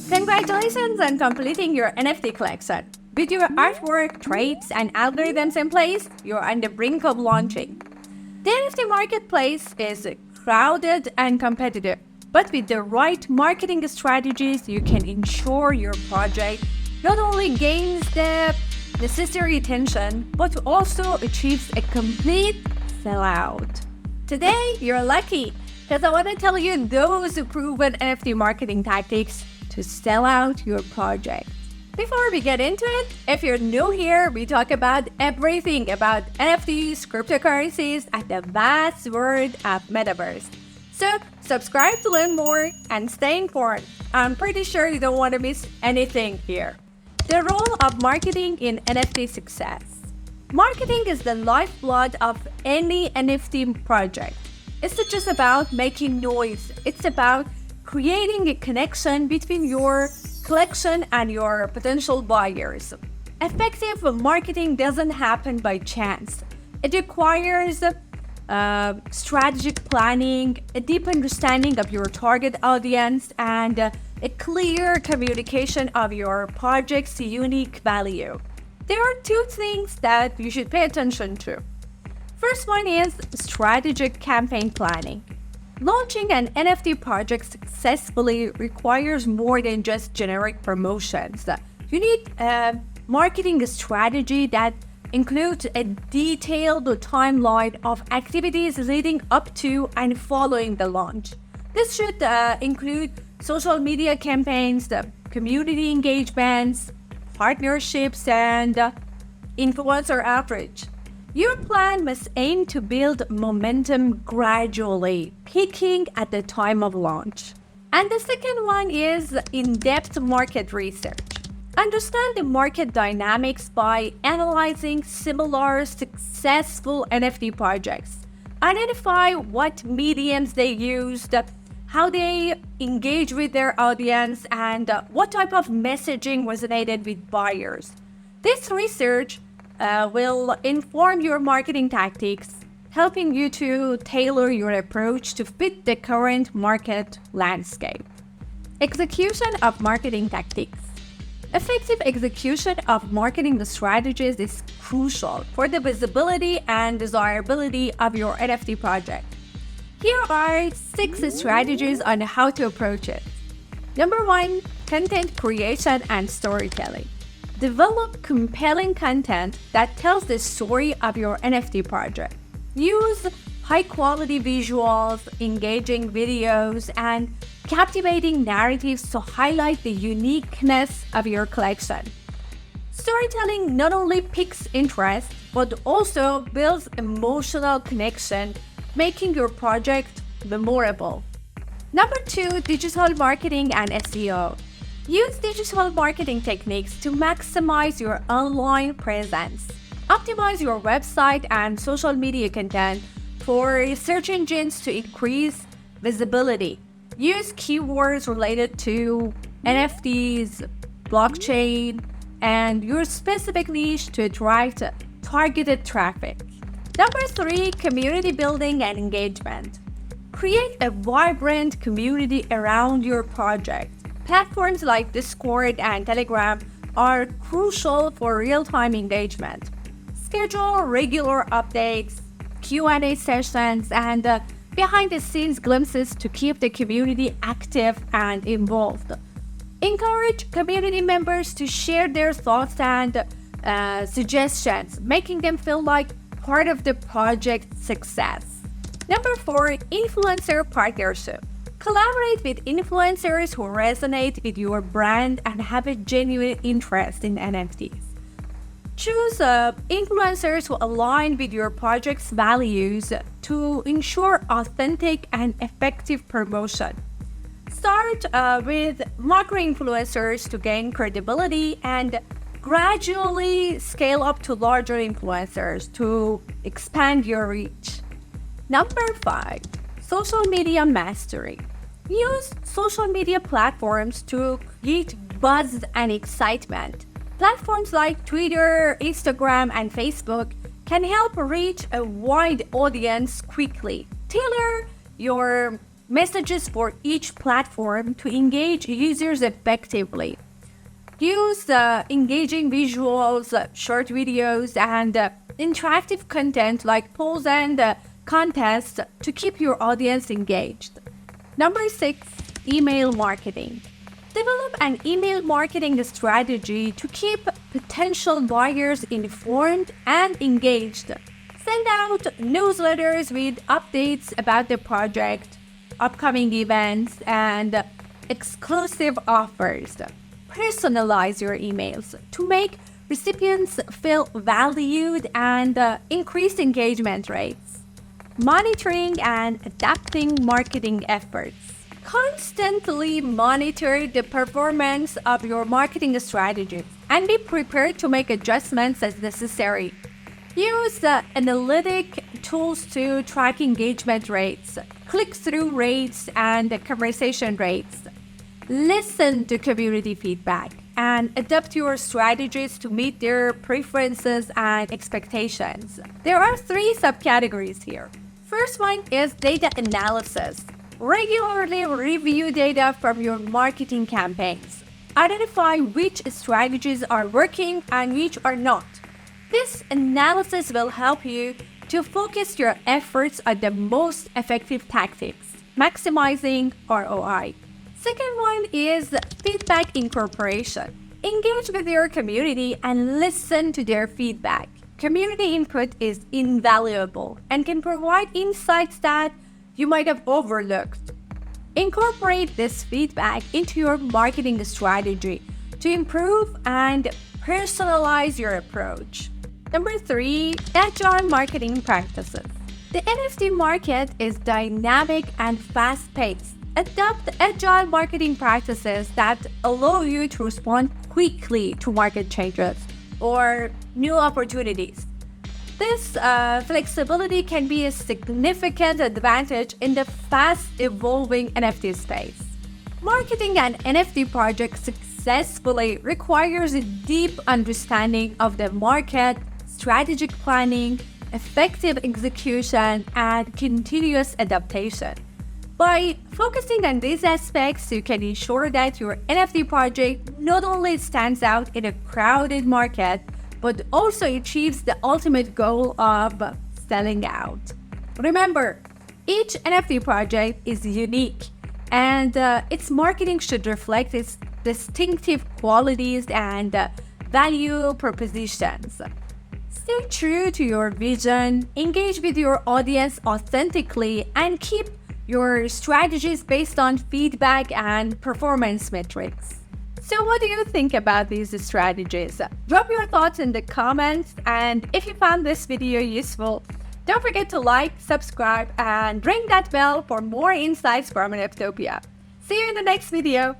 Congratulations on completing your NFT collection. With your artwork, traits, and algorithms in place, you're on the brink of launching. The NFT marketplace is crowded and competitive, but with the right marketing strategies, you can ensure your project not only gains the necessary attention, but also achieves a complete sellout. Today, you're lucky, because I want to tell you those proven NFT marketing tactics to sell out your project. Before we get into it, if you're new here, we talk about everything about NFTs, cryptocurrencies, and the vast world of metaverse. So subscribe to learn more and stay informed. I'm pretty sure you don't want to miss anything here. The role of marketing in NFT success. Marketing is the lifeblood of any NFT project. It's not just about making noise. It's about creating a connection between your collection and your potential buyers. Effective marketing doesn't happen by chance. It requires strategic planning, a deep understanding of your target audience, and a clear communication of your project's unique value. There are two things that you should pay attention to. First one is strategic campaign planning. Launching an NFT project successfully requires more than just generic promotions. You need a marketing strategy that includes a detailed timeline of activities leading up to and following the launch. This should include social media campaigns, community engagements, partnerships, and influencer outreach. Your plan must aim to build momentum gradually, peaking at the time of launch. And the second one is in-depth market research. Understand the market dynamics by analyzing similar successful NFT projects. Identify what mediums they used, how they engage with their audience, and what type of messaging resonated with buyers. This research will inform your marketing tactics, helping you to tailor your approach to fit the current market landscape. Execution of marketing tactics. Effective execution of marketing strategies is crucial for the visibility and desirability of your NFT project. Here are 6 strategies on how to approach it. Number 1, content creation and storytelling. Develop compelling content that tells the story of your NFT project. Use high-quality visuals, engaging videos, and captivating narratives to highlight the uniqueness of your collection. Storytelling not only piques interest, but also builds emotional connection, making your project memorable. Number 2, digital marketing and SEO. Use digital marketing techniques to maximize your online presence. Optimize your website and social media content for search engines to increase visibility. Use keywords related to NFTs, blockchain, and your specific niche to attract targeted traffic. Number 3, community building and engagement. Create a vibrant community around your project. Platforms like Discord and Telegram are crucial for real-time engagement. Schedule regular updates, Q&A sessions, and behind-the-scenes glimpses to keep the community active and involved. Encourage community members to share their thoughts and suggestions, making them feel like part of the project's success. Number 4, influencer partnership. Collaborate with influencers who resonate with your brand and have a genuine interest in NFTs. Choose influencers who align with your project's values to ensure authentic and effective promotion. Start with macro influencers to gain credibility and gradually scale up to larger influencers to expand your reach. Number 5, social media mastery. Use social media platforms to create buzz and excitement. Platforms like Twitter, Instagram, and Facebook can help reach a wide audience quickly. Tailor your messages for each platform to engage users effectively. Use engaging visuals, short videos, and interactive content like polls and contests to keep your audience engaged. Number 6, email marketing. Develop an email marketing strategy to keep potential buyers informed and engaged. Send out newsletters with updates about the project, upcoming events, and exclusive offers. Personalize your emails to make recipients feel valued and increase engagement rates. Monitoring and adapting marketing efforts. Constantly monitor the performance of your marketing strategy and be prepared to make adjustments as necessary. Use analytic tools to track engagement rates, click-through rates, and conversation rates. Listen to community feedback and adapt your strategies to meet their preferences and expectations. There are 3 subcategories here. First one is data analysis. Regularly review data from your marketing campaigns. Identify which strategies are working and which are not. This analysis will help you to focus your efforts on the most effective tactics, maximizing ROI. Second one is feedback incorporation. Engage with your community and listen to their feedback. Community input is invaluable and can provide insights that you might have overlooked. Incorporate this feedback into your marketing strategy to improve and personalize your approach. Number 3, Agile marketing practices. The NFT market is dynamic and fast-paced. Adopt Agile marketing practices that allow you to respond quickly to market changes or new opportunities. This flexibility can be a significant advantage in the fast-evolving NFT space. Marketing an NFT project successfully requires a deep understanding of the market, strategic planning, effective execution, and continuous adaptation. By focusing on these aspects, you can ensure that your NFT project not only stands out in a crowded market, but also achieves the ultimate goal of selling out. Remember, each NFT project is unique, and its marketing should reflect its distinctive qualities and value propositions. Stay true to your vision, engage with your audience authentically, and keep your strategies based on feedback and performance metrics. So what do you think about these strategies? Drop your thoughts in the comments, and if you found this video useful, don't forget to like, subscribe, and ring that bell for more insights from NFTOPIA. See you in the next video.